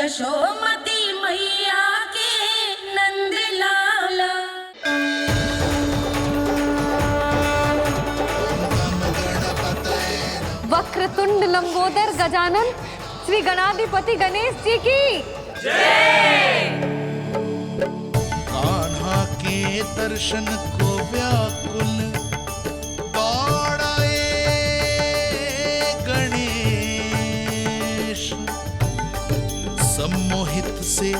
यशोमती मैया के नंद लाला। वक्रतुंड लंबोदर गजानन श्री गणाधिपति गणेश जी की जय। कान्हा के दर्शन को व्याकुल दौड़ाए गणेश, सम्मोहित से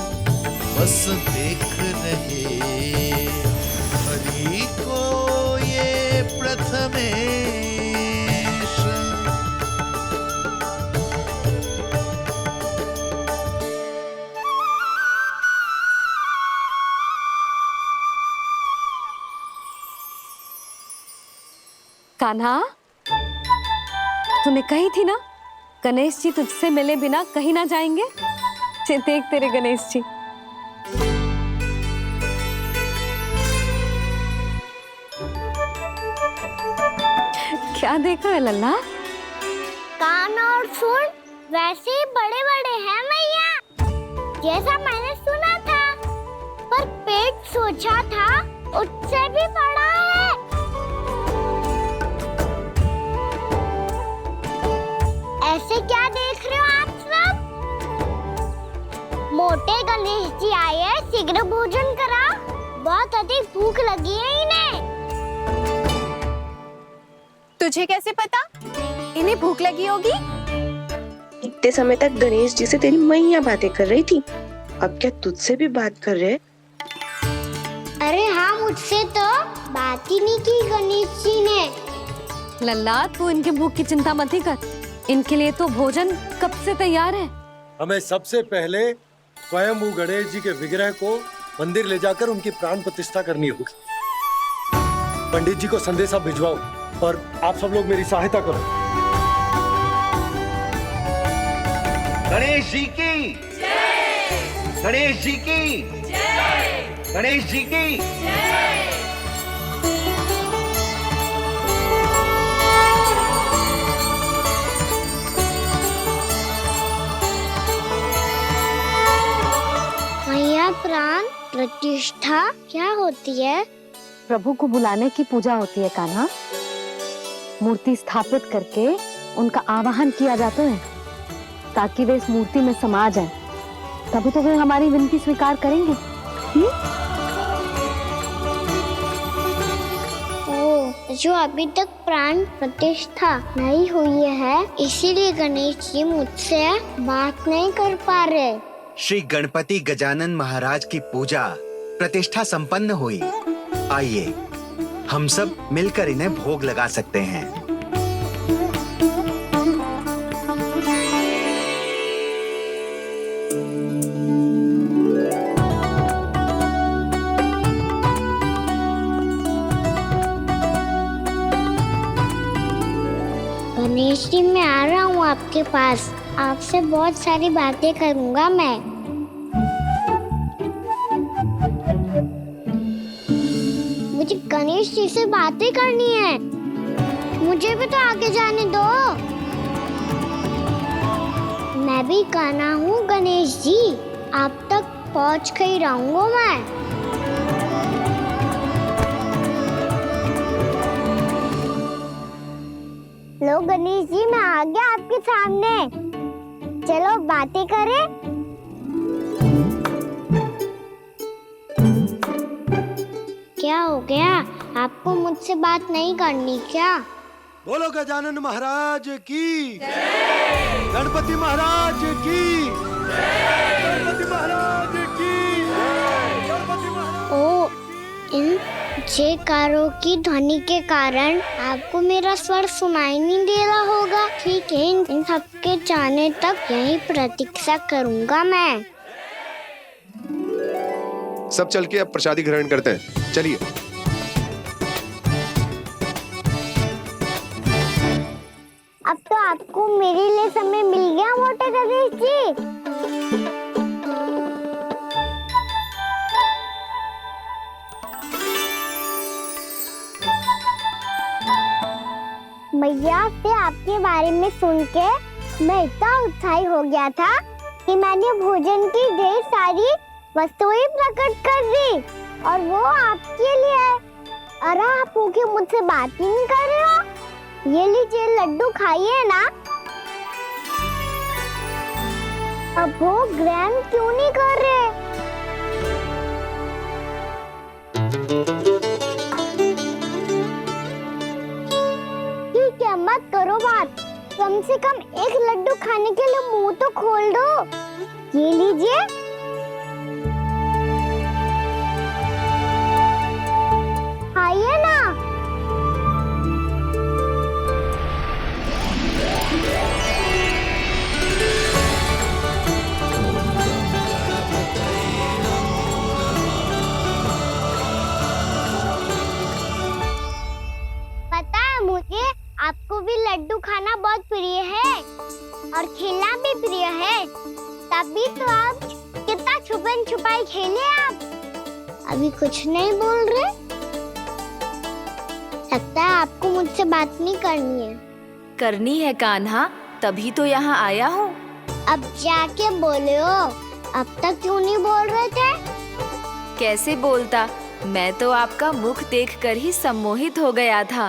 बस देख रहे हरि को ये प्रथमेश। कान्हा, तूने कही थी ना गणेश जी तुझसे मिले बिना कहीं ना जाएंगे। देख तेरे गणेश जी। क्या देख रहा है लल्ला? कान और सुन वैसे ही बड़े बड़े हैं मैया, जैसा मैंने सुना था, पर पेट सोचा था उससे भी बड़ा है। ऐसे क्या देख रहे हो आप सब? मोटे गणेश जी आए हैं, शीघ्र भोजन करा, बहुत अधिक भूख लगी है इन्हें। तुझे कैसे पता इन्हें भूख लगी होगी? इतने समय तक गणेश जी से तेरी मैया बातें कर रही थी, अब क्या तुझसे भी बात कर रहे? अरे हाँ, मुझसे तो बात ही नहीं की गणेश जी ने। लल्ला, तू इनके भूख की चिंता मत ही कर, इनके लिए तो भोजन कब से तैयार है। हमें सबसे पहले स्वयं गणेश जी के विग्रह को मंदिर ले जाकर उनकी प्राण प्रतिष्ठा करनी होगी। पंडित जी को संदेशा भिजवाओ और आप सब लोग मेरी सहायता करो। गणेश जी की जय। गणेश जी की जय। गणेश जी की जय। मैया, प्राण प्रतिष्ठा क्या होती है? प्रभु को बुलाने की पूजा होती है कान्हा। मूर्ति स्थापित करके उनका आवाहन किया जाता है ताकि वे इस मूर्ति में समा जाएं। तभी तो वे हमारी विनती स्वीकार करेंगे। ओ, जो अभी तक प्राण प्रतिष्ठा नहीं हुई है, इसीलिए गणेश जी मुझसे बात नहीं कर पा रहे। श्री गणपति गजानन महाराज की पूजा प्रतिष्ठा संपन्न हुई। आइए हम सब मिलकर इन्हें भोग लगा सकते हैं। गणेश जी, मैं आ रहा हूँ आपके पास, आपसे बहुत सारी बातें करूँगा मैं। मुझे गणेश जी से बातें करनी है, मुझे भी तो आगे जाने दो। मैं भी कान्हा हूँ गणेश जी, आप तक पहुँच कर ही रहूँगा मैं। लो गणेश जी, मैं आ गया आपके सामने, चलो बातें करें। क्या हो गया, आपको मुझसे बात नहीं करनी क्या? बोलो गजानन महाराज की जय। गणपति महाराज की जय। गणपति महाराज की जय। गणपति महाराज। ओ, इन जयकारों की ध्वनि के कारण आपको मेरा स्वर सुनाई नहीं दे रहा होगा। ठीक है, इन सबके जाने तक यही प्रतीक्षा करूंगा मैं। सब चल के अब प्रसादी ग्रहण करते हैं, चलिए। अब तो आपको मेरे लिए समय मिल गया मोटे गणेश जी। मैया से आपके बारे में सुन के मैं इतना उत्साही हो गया था कि मैंने भोजन की ढेर सारी वस्तुएं प्रकट कर दी और वो आपके लिए है। अरे आप भूखे मुझसे बात ही नहीं कर रहे हो। ये लीजिए लड्डू खाइए ना। अब वो ग्रहण क्यों नहीं कर रहे? ठीक है, मत करो बात। कम से कम एक लड्डू खाने के लिए मुंह तो खोल दो। ये लीजिए। खाइए ना। पता है मुझे, आपको भी लड्डू खाना बहुत प्रिय है और खेलना भी प्रिय है। तभी तो आप कितना छुपन छुपाई खेले आप। अभी कुछ नहीं बोल रहे। लगता है आपको मुझसे बात नहीं करनी है। करनी है कान्हा, तभी तो यहाँ आया हूँ। अब जाके बोले हो। अब तक क्यों नहीं बोल रहे थे? कैसे बोलता, मैं तो आपका मुख देखकर ही सम्मोहित हो गया था।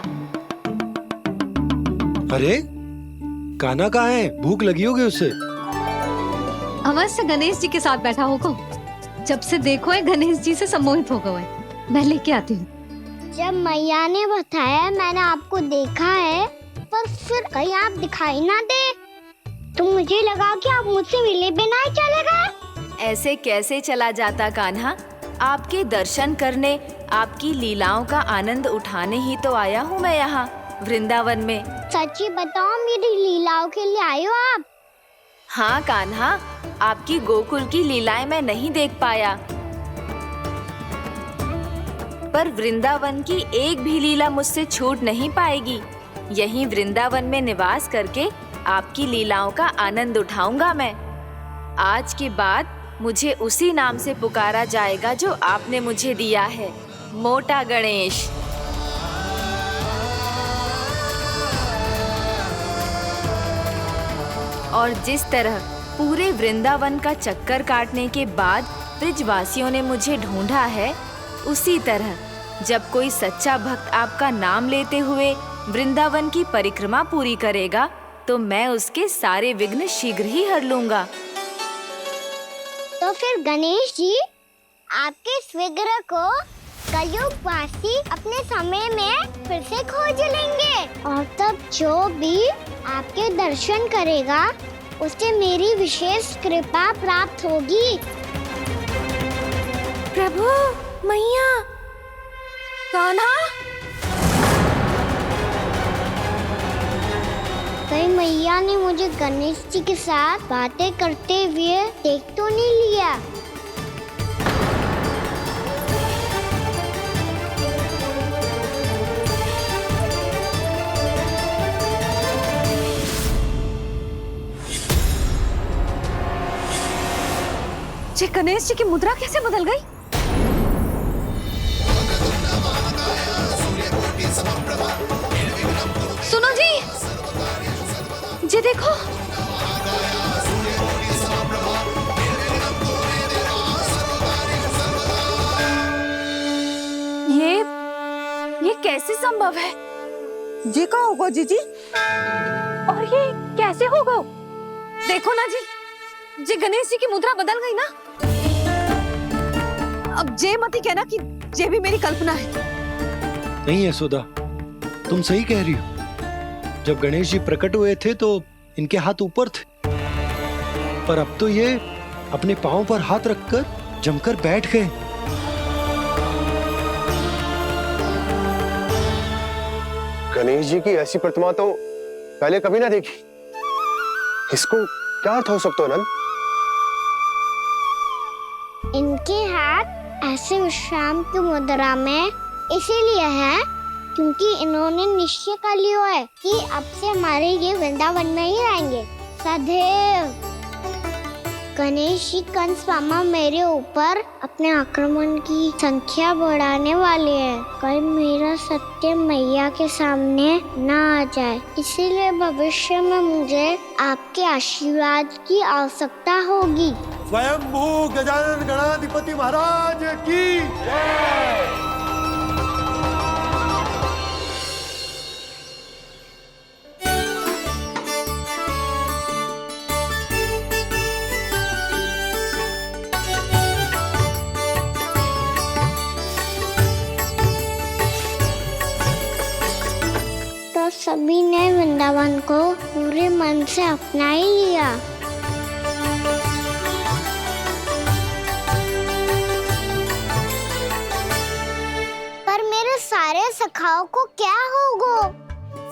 अरे कान्हा कहाँ है? भूख लगी होगी उससे। अवश्य गणेश जी के साथ बैठा होगा। जब से देखो है गणेश जी से सम्मोहित हो गए। मैं लेके आती हूँ। जब मैया ने बताया मैंने आपको देखा है, पर फिर कहीं आप दिखाई ना दे तो मुझे लगा कि आप मुझसे मिले बिना ही चले गए। ऐसे कैसे चला जाता कान्हा? आपके दर्शन करने, आपकी लीलाओं का आनंद उठाने ही तो आया हूँ मैं यहाँ वृंदावन में। सच्ची बताओ, मेरी लीलाओं के लिए आए हो आप? हाँ कान्हा, आपकी गोकुल की लीलाएं मैं नहीं देख पाया, पर वृंदावन की एक भी लीला मुझसे छूट नहीं पाएगी। यहीं वृंदावन में निवास करके आपकी लीलाओं का आनंद उठाऊंगा मैं। आज के बाद मुझे उसी नाम से पुकारा जाएगा जो आपने मुझे दिया है, मोटा गणेश। और जिस तरह पूरे वृंदावन का चक्कर काटने के बाद ब्रिजवासियों ने मुझे ढूंढा है, उसी तरह जब कोई सच्चा भक्त आपका नाम लेते हुए वृंदावन की परिक्रमा पूरी करेगा तो मैं उसके सारे विघ्न शीघ्र ही हर लूंगा। तो फिर गणेश जी, आपके इस विग्रह को कलयुग वासी अपने समय में फिर से खोज लेंगे और तब जो भी आपके दर्शन करेगा उसे मेरी विशेष कृपा प्राप्त होगी। प्रभु, मैया, कान्हा। कहीं मैया ने मुझे गणेश जी के साथ बातें करते हुए देख तो नहीं लिया? ये गणेश जी की मुद्रा कैसे बदल गई? सुनो जी, ये देखो। ये कैसे संभव है? जी का होगा जीजी? और ये कैसे होगा? देखो ना जी, जे गणेश जी की मुद्रा बदल गई ना। अब जे मत ही कहना कि जे भी मेरी कल्पना है। नहीं यशोदा, तुम सही कह रही हो। जब गणेश जी प्रकट हुए थे तो इनके हाथ ऊपर थे, पर अब तो ये अपने पांव पर हाथ रखकर जमकर बैठ गए। गणेश जी की ऐसी प्रतिमा तो पहले कभी ना देखी। इसको क्या अर्थ हो सकता है नंद? इनके हाथ ऐसे विश्राम की मुद्रा में इसीलिए है क्योंकि इन्होंने निश्चय कर लिया है कि अब से हमारे ये वृंदावन में ही रहेंगे सदैव। गणेश जी कंस मामा मेरे ऊपर अपने आक्रमण की संख्या बढ़ाने वाले हैं। कल मेरा सत्य मैया के सामने ना आ जाए, इसीलिए भविष्य में मुझे आपके आशीर्वाद की आवश्यकता होगी। स्वयंभू गजानन गणाधिपति महाराज की जय। तो सभी ने वृंदावन को पूरे मन से अपना ही लिया। पर मेरे सारे सखाओं को क्या होगा?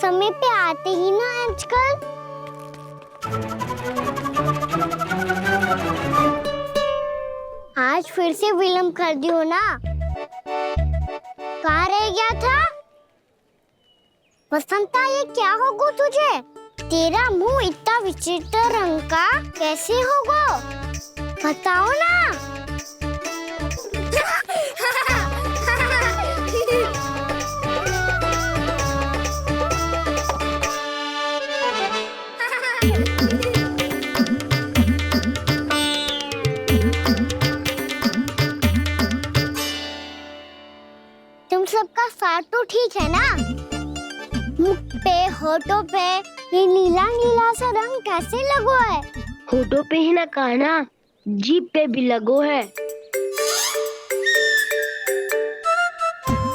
समय पे आते ही ना आजकल। आज फिर से विलम्ब कर दियो ना। कहाँ रह गया था? वसंता, ये क्या होगा तुझे? तेरा मुंह इतना विचित्र रंग का कैसे होगा? बताओ ना। तुम सबका साथ तो ठीक है ना? मुख पे, होठों पे ये नीला नीला सा रंग कैसे लगो है? होठों पे ही ना काना, जीभ पे भी लगो है।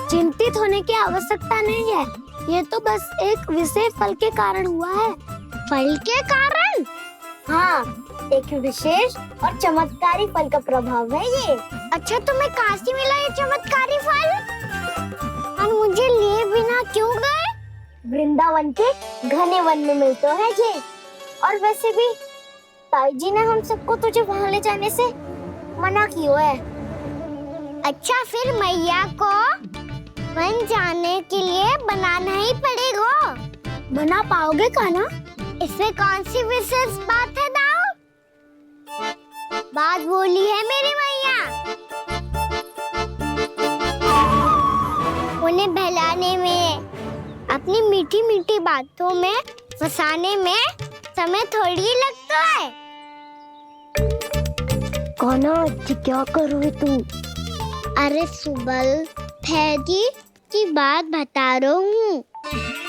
चिंतित होने की आवश्यकता नहीं है, ये तो बस एक विशेष फल के कारण हुआ है। फल के कारण? हाँ, एक विशेष और चमत्कारी फल का प्रभाव है ये। अच्छा, तुम्हें कहाँ से मिला ये चमत्कारी फल? और मुझे लिए बिना क्यों गए? वृंदावन के घने वन में मिलते हैं ये। और वैसे भी ताई जी ने हम सबको तुझे वहाँ ले जाने से मना किया है। अच्छा, फिर मैया को वन जाने के लिए बनाना ही पड़ेगा। बना पाओगे कान्हा? इसमें कौन सी विशेष बात है दाऊ? बात बोली है मेरी मैया। उन्हें बहलाने में, अपनी मीठी मीठी बातों में फंसाने में समय थोड़ी लगता है। कौन क्या करोगे तुम? अरे सुबल, फैदी की बात बता रहा हूँ।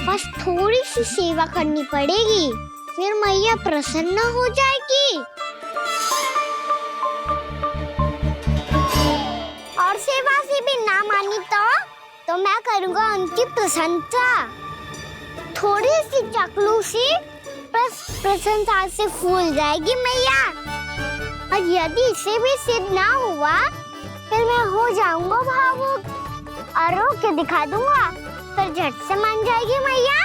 बस थोड़ी सी सेवा करनी पड़ेगी, फिर मैया प्रसन्न हो जाएगी। और सेवा से भी ना मानी तो मैं करूँगा उनकी प्रशंसा। थोड़ी सी चाकलूसी प्रशंसा से फूल जाएगी मैया। और यदि इसे भी सिद्ध ना हुआ, फिर मैं हो जाऊंगा भावुक और रो के दिखा दूंगा, फिर झट से मान जाएगी मैया।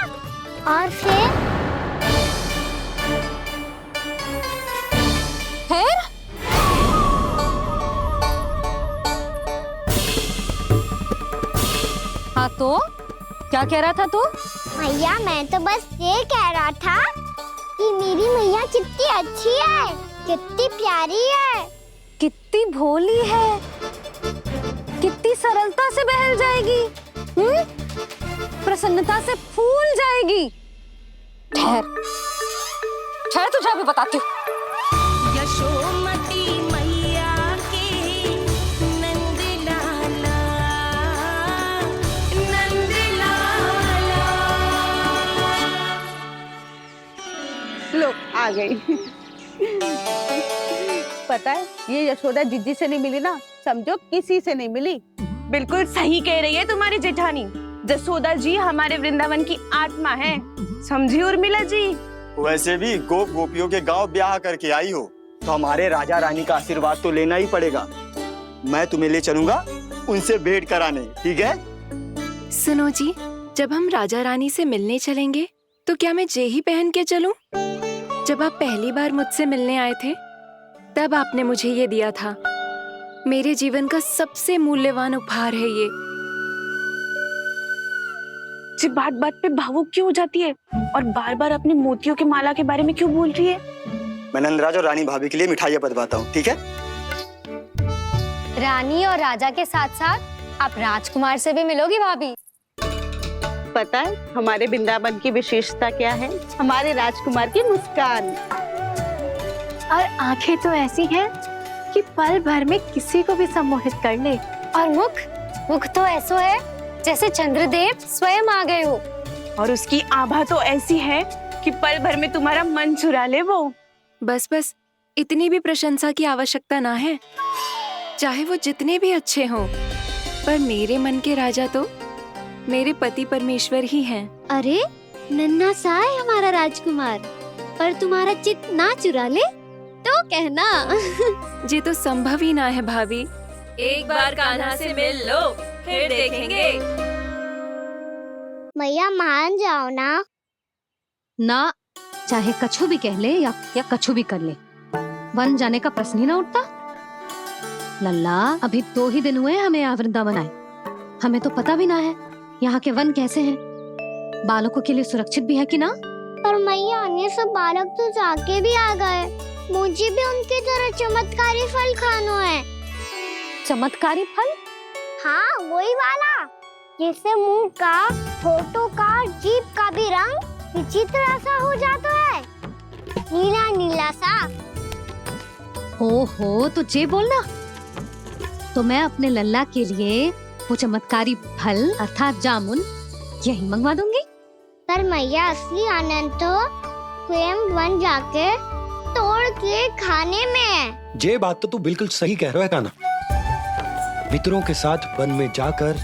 और फिर हाँ तो क्या कह रहा था तू? मैया, मैं तो बस ये कह रहा था कि मेरी मैया कितनी अच्छी है, कितनी प्यारी है, कितनी भोली है, कितनी सरलता से बहल जाएगी, प्रसन्नता से फूल जाएगी। ठहर ठहर, तुझे अभी बताती हूँ। यशोमती मैया के नंद लाला, नंद लाला। लो आ गई। पता है, ये यशोदा जिज्जी से नहीं मिली ना, समझो किसी से नहीं मिली। बिल्कुल सही कह रही है तुम्हारी जेठानी। जसोदा जी हमारे वृंदावन की आत्मा है, समझी उर्मिला जी। वैसे भी गोप गोपियों के गांव ब्याह करके आई हो, तो हमारे राजा रानी का आशीर्वाद तो लेना ही पड़ेगा। मैं तुम्हें ले चलूंगा उनसे भेंट कराने, ठीक है? सुनो जी, जब हम राजा रानी से मिलने चलेंगे तो क्या मैं जे ही पहन के चलूं? जब आप पहली बार मुझसे मिलने आए थे, तब आपने मुझे ये दिया था। मेरे जीवन का सबसे मूल्यवान उपहार है ये। जी बात बात पे भावुक क्यों हो जाती है और बार बार अपनी मोतियों की माला के बारे में क्यों बोल रही है? मैं नंदराज और रानी भाभी के लिए मिठाइयाँ बंटवाता हूँ, ठीक है? रानी और राजा के साथ साथ आप राजकुमार से भी मिलोगी भाभी। पता है हमारे वृंदावन की विशेषता क्या है? हमारे राजकुमार की मुस्कान। और आंखें तो ऐसी हैं कि पल भर में किसी को भी सम्मोहित कर ले। और मुख तो ऐसो है जैसे चंद्रदेव स्वयं आ गए हो। और उसकी आभा तो ऐसी है कि पल भर में तुम्हारा मन चुरा ले वो। बस बस, इतनी भी प्रशंसा की आवश्यकता ना है। चाहे वो जितने भी अच्छे हों, पर मेरे मन के राजा तो मेरे पति परमेश्वर ही हैं। अरे नन्हा सा है हमारा राजकुमार, पर तुम्हारा चित्त ना चुरा ले तो कहना। ये तो संभव ही ना है भाभी। एक बार कान्हा से मिल लो, फिर देखेंगे। मैया मान जाओ ना। ना, चाहे कछु भी कह ले या कछु भी कर ले, वन जाने का प्रश्न ही ना उठता। लल्ला, अभी 2 ही दिन हुए हमें यहाँ वृंदावन आए। हमें तो पता भी ना है यहाँ के वन कैसे हैं, बालकों के लिए सुरक्षित भी है कि ना। पर मैया ये सब बालक तो जाके भी आ गए। मुझे भी उनके तरह चमत्कारी फल खाना है। चमत्कारी फल? हाँ, वही वाला जिससे मुंह का, होठों का, जीभ का भी रंग विचित्र सा हो जाता है, नीला नीला सा। हो तो जे बोलना। तो मैं अपने लल्ला के लिए वो चमत्कारी फल अर्थात जामुन यही मंगवा दूंगी। पर मैया असली आनंद तो स्वयं वन जाके तोड़ के खाने में है। ये बात तो तू बिल्कुल सही कह रहा है कान्हा। मित्रों के साथ वन में जाकर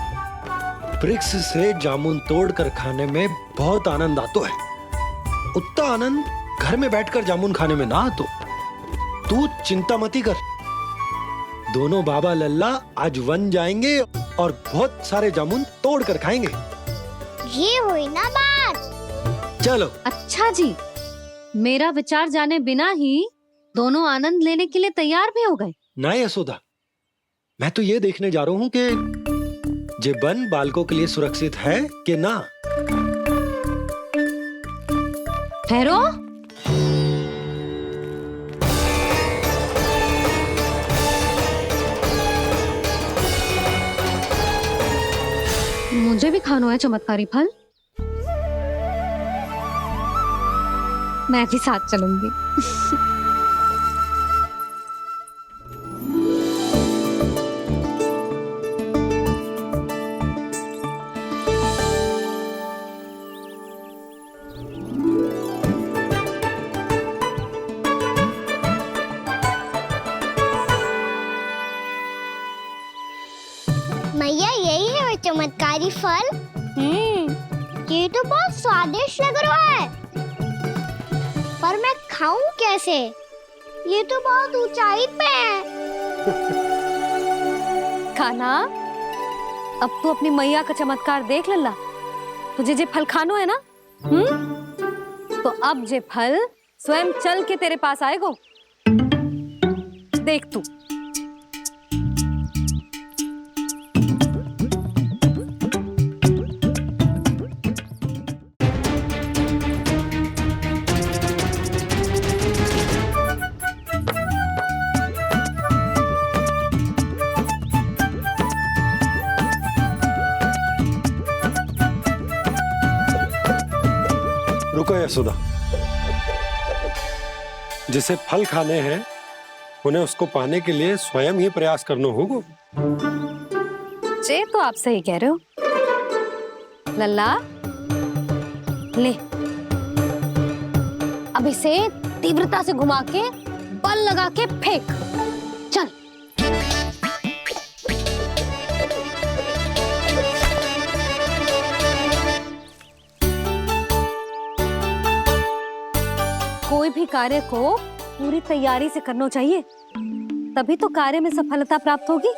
वृक्ष से जामुन तोड़कर खाने में बहुत आनंद आता है। उतना आनंद घर में बैठकर जामुन खाने में ना आतो। तू चिंता मती कर, दोनों बाबा लल्ला आज वन जाएंगे और बहुत सारे जामुन तोड़कर खाएंगे। ये हुई ना बात। चलो। अच्छा जी, मेरा विचार जाने बिना ही दोनों आनंद लेने के लिए तैयार भी हो गए। ना यशोदा, मैं तो ये देखने जा रहा हूँ कि ये वन बालकों के लिए सुरक्षित है कि ना। ठहरो। मुझे भी खाना है चमत्कारी फल। मैं भी साथ चलूंगी। मैया यही है वो चमत्कारी फल। ये तो बहुत स्वादिष्ट लग रहा है, पर मैं खाऊं कैसे? ये तो बहुत ऊंचाई पे है। खाना, अब तू अपनी मैया का चमत्कार देख लल्ला। तुझे जे फल खानो है ना, तो अब जे फल स्वयं चल के तेरे पास आएगो। देख तू। रुको यशोदा, जिसे फल खाने हैं उन्हें उसको पाने के लिए स्वयं ही प्रयास करना होगा। जे तो आप सही कह रहे हो लल्ला। ले, अब इसे तीव्रता से घुमा के बल लगा के फेंक। चल। कोई भी कार्य को पूरी तैयारी से करना चाहिए, तभी तो कार्य में सफलता प्राप्त होगी।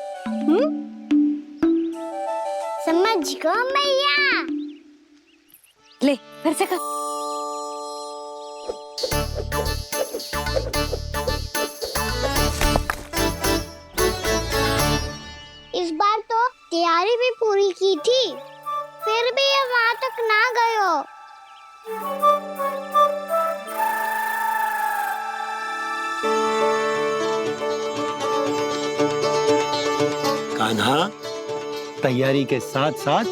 समझ गो मैया। ले, फिर से कर। इस बार तो तैयारी भी पूरी की थी, फिर भी ये वहां तक ना गए। कान्हा, तैयारी के साथ साथ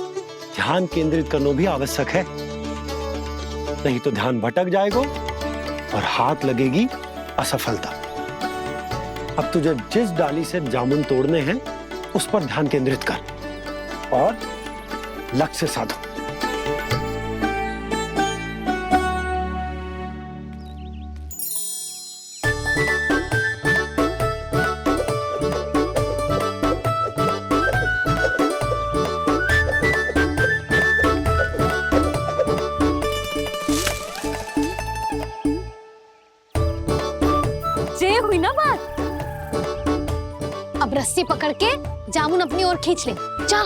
ध्यान केंद्रित करना भी आवश्यक है, नहीं तो ध्यान भटक जाएगा और हाथ लगेगी असफलता। अब तुझे जिस डाली से जामुन तोड़ने हैं उस पर ध्यान केंद्रित कर और लक्ष्य साधो। ये हुई ना बात। अब रस्सी पकड़ के जामुन अपनी ओर खींच ले। जा।